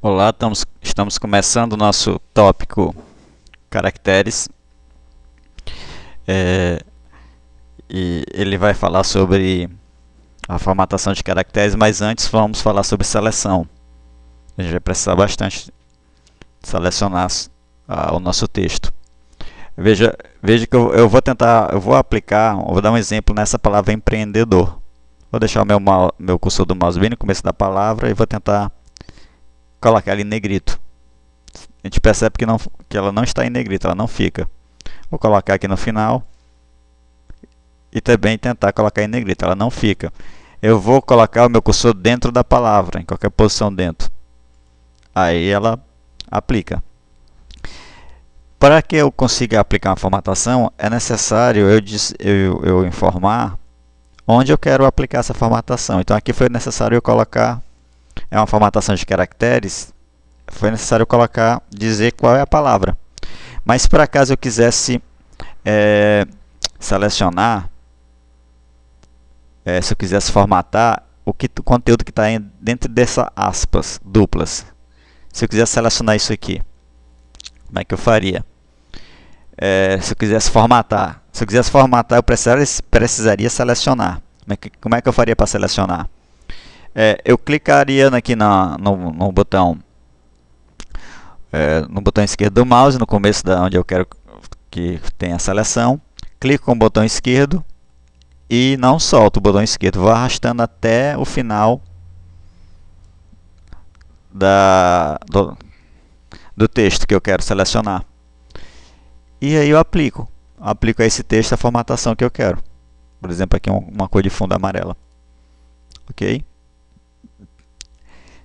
Olá, estamos começando o nosso tópico caracteres, é, e ele vai falar sobre a formatação de caracteres, mas antes vamos falar sobre seleção. A gente vai precisar bastante selecionar o nosso texto. Veja que eu vou tentar, eu vou dar um exemplo nessa palavra empreendedor. Vou deixar o meu cursor do mouse bem no começo da palavra e vou tentar colocar ela em negrito. A gente percebe que ela não está em negrito, ela não fica. Vou colocar aqui no final e também tentar colocar em negrito, ela não fica. Eu vou colocar o meu cursor dentro da palavra, em qualquer posição dentro. Aí ela aplica. Para que eu consiga aplicar uma formatação, é necessário eu informar onde eu quero aplicar essa formatação. Então aqui foi necessário eu colocar, é uma formatação de caracteres, foi necessário colocar, dizer qual é a palavra. Mas para caso eu quisesse selecionar, se eu quisesse formatar o conteúdo que está dentro dessas aspas duplas, se eu quisesse selecionar isso aqui, como é que eu faria? Se eu quisesse formatar, eu precisaria selecionar. Como é que eu faria para selecionar? Eu clicaria aqui no botão esquerdo do mouse, no começo da onde eu quero que tenha a seleção, clico com o botão esquerdo e não solto o botão esquerdo, vou arrastando até o final do texto que eu quero selecionar. E aí eu aplico a esse texto a formatação que eu quero. Por exemplo, aqui uma cor de fundo amarela. Ok?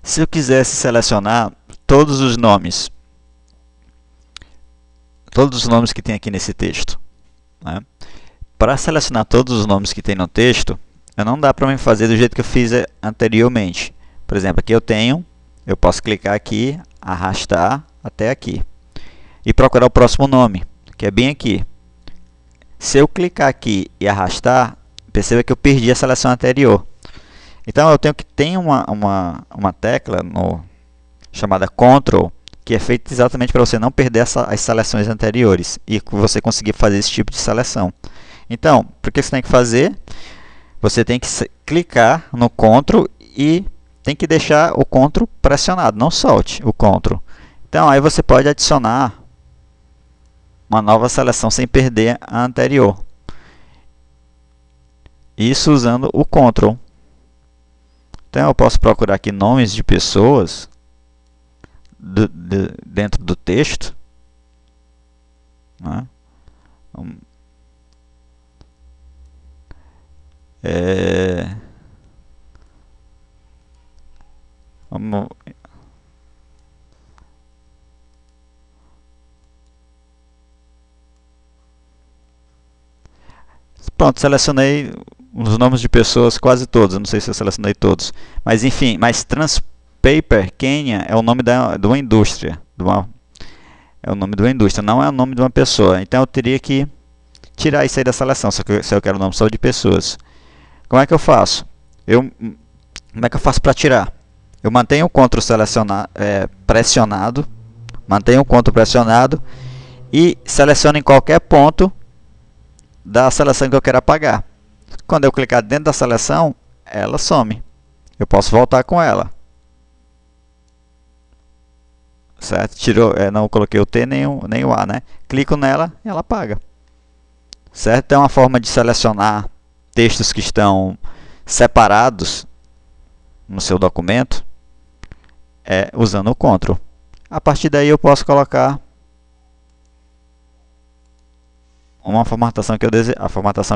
Se eu quisesse selecionar todos os nomes que tem aqui nesse texto, né? Para selecionar todos os nomes que tem no texto, não dá para mim fazer do jeito que eu fiz anteriormente. Por exemplo, aqui eu posso clicar aqui, arrastar até aqui e procurar o próximo nome, que é bem aqui. Se eu clicar aqui e arrastar, perceba que eu perdi a seleção anterior. Então eu tenho que ter uma tecla chamada Ctrl, que é feita exatamente para você não perder as seleções anteriores e você conseguir fazer esse tipo de seleção. Então, o que você tem que fazer? Você tem que clicar no Ctrl e tem que deixar o Ctrl pressionado, não solte o Ctrl. Então aí você pode adicionar uma nova seleção sem perder a anterior. Isso usando o Ctrl. Então eu posso procurar aqui nomes de pessoas dentro do texto, né? Vamos Pronto, selecionei os nomes de pessoas quase todos, eu não sei se eu selecionei todos. Mas enfim, Transpaper Kenya é o nome de uma indústria. É o nome de uma indústria, não é o nome de uma pessoa. Então eu teria que tirar isso aí da seleção, se eu quero o nome só de pessoas. Como é que eu faço? Como é que eu faço para tirar? Eu mantenho o Ctrl pressionado, mantenho o Ctrl pressionado e seleciono em qualquer ponto da seleção que eu quero apagar. Quando eu clicar dentro da seleção, ela some. Eu posso voltar com ela. Certo? Não coloquei o T nem o A, né? Clico nela e ela apaga. Certo? Então, é uma forma de selecionar textos que estão separados no seu documento é usando o Ctrl. A partir daí eu posso colocar a formatação que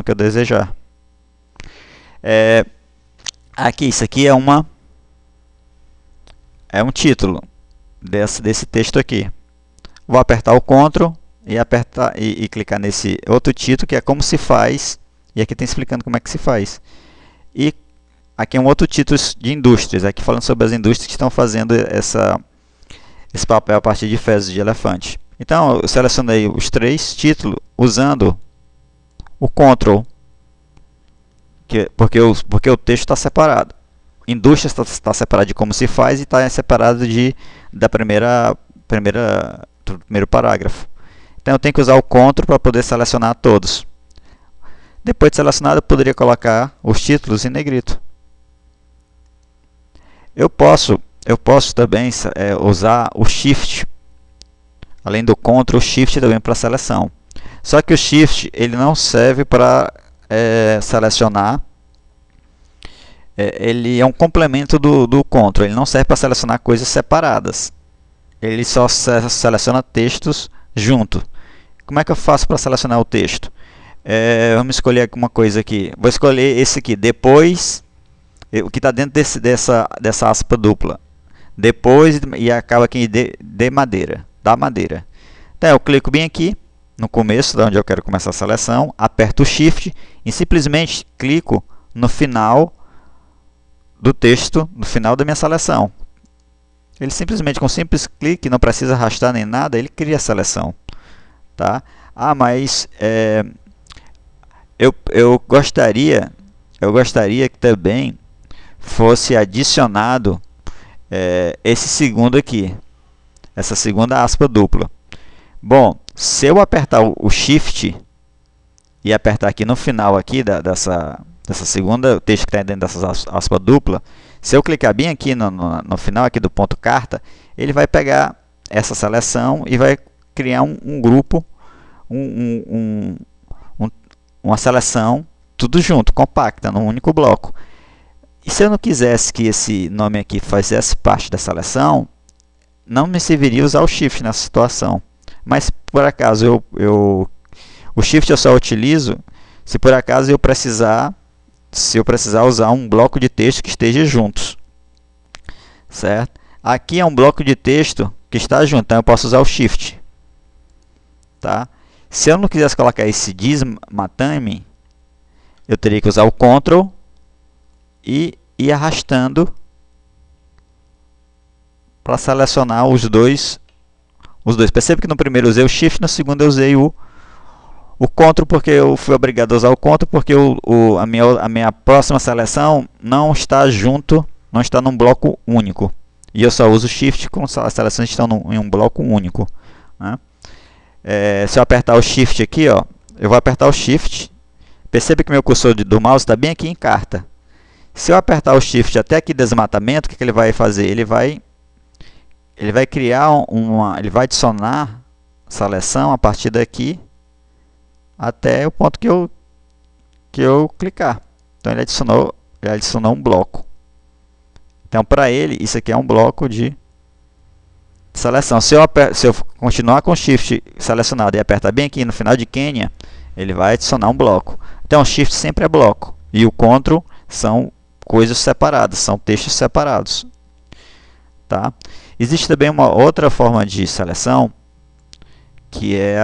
eu desejar. Isso aqui é um título desse texto aqui. Vou apertar o Ctrl e clicar nesse outro título, que é como se faz, e aqui tem explicando como é que se faz. E aqui é um outro título de indústrias, aqui falando sobre as indústrias que estão fazendo esse papel a partir de fezes de elefante. Então, eu selecionei os 3 títulos usando o Ctrl, porque o texto está separado. indústria está separado de como se faz e está separado do primeiro parágrafo. Então eu tenho que usar o CTRL para poder selecionar todos. Depois de selecionado, eu poderia colocar os títulos em negrito. Eu posso também usar o Shift, além do CTRL, o Shift também para seleção. Só que o Shift ele não serve para selecionar. Ele é um complemento do CTRL, ele não serve para selecionar coisas separadas. Ele só seleciona textos junto. Como é que eu faço para selecionar o texto? Vamos escolher alguma coisa aqui. Vou escolher esse aqui, depois, o que está dentro dessa aspa dupla. Depois e acaba aqui de madeira, da madeira. Então eu clico bem aqui, no começo, da onde eu quero começar a seleção, aperto o Shift e simplesmente clico no final do texto, no final da minha seleção. Ele simplesmente, com um simples clique, não precisa arrastar nem nada, ele cria a seleção. Tá? Mas eu gostaria que também fosse adicionado esse segundo aqui, essa segunda aspa dupla. Bom, se eu apertar o Shift e apertar aqui no final aqui dessa segunda texto que está dentro dessa aspa dupla, se eu clicar bem aqui no final aqui do ponto carta, ele vai pegar essa seleção e vai criar um grupo, uma seleção, tudo junto, compacta, num único bloco. E se eu não quisesse que esse nome aqui fizesse parte da seleção, não me serviria usar o Shift nessa situação. Mas por acaso o Shift eu só utilizo se por acaso eu precisar usar um bloco de texto que esteja juntos, certo? Aqui é um bloco de texto que está junto, então eu posso usar o Shift, tá? Se eu não quisesse colocar esse dismatame, eu teria que usar o CTRL e ir arrastando para selecionar os dois. Percebe que no primeiro eu usei o Shift, no segundo eu usei o CTRL, porque eu fui obrigado a usar o CTRL, porque a minha próxima seleção não está junto, não está num bloco único. E eu só uso o Shift quando as seleções estão em um bloco único, né? Se eu apertar o Shift aqui, ó, eu vou apertar o Shift. Percebe que meu cursor do mouse está bem aqui em carta. Se eu apertar o Shift até aqui desmatamento, o que ele vai fazer? Ele vai criar ele vai adicionar seleção a partir daqui até o ponto que eu clicar. Então ele adicionou um bloco. Então para ele isso aqui é um bloco de seleção. Se eu continuar com o Shift selecionado e apertar bem aqui no final de Quênia, ele vai adicionar um bloco. Então o Shift sempre é bloco e o CTRL são coisas separadas, são textos separados, tá? Existe também uma outra forma de seleção, que é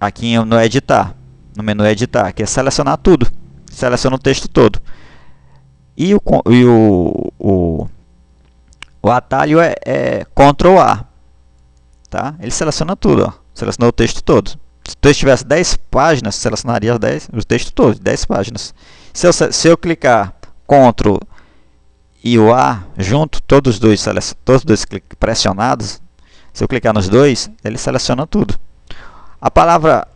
aqui no editar, no menu editar, que é selecionar tudo, seleciona o texto todo. E o atalho é Ctrl A, tá? Ele seleciona tudo, ó. Selecionou o texto todo. Se o texto tivesse 10 páginas, selecionaria o texto todo, 10 páginas. Se eu clicar Ctrl e o A junto, todos os dois pressionados, se eu clicar nos dois, ele seleciona tudo. A palavra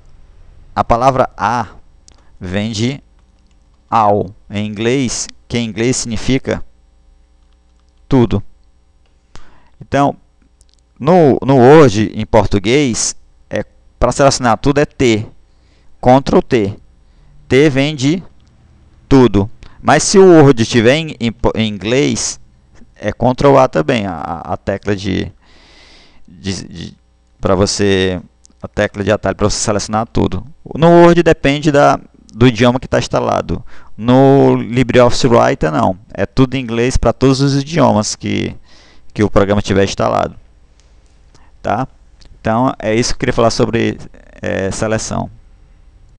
A vem de all em inglês, que em inglês significa tudo. Então, no Word em português, para selecionar tudo é T, Ctrl T. T vem de tudo. Mas se o Word estiver em inglês, é Ctrl A também, a tecla para você, a tecla de atalho para você selecionar tudo. No Word depende do idioma que está instalado. No LibreOffice Writer não, é tudo em inglês para todos os idiomas que o programa tiver instalado, tá? Então é isso que eu queria falar sobre seleção.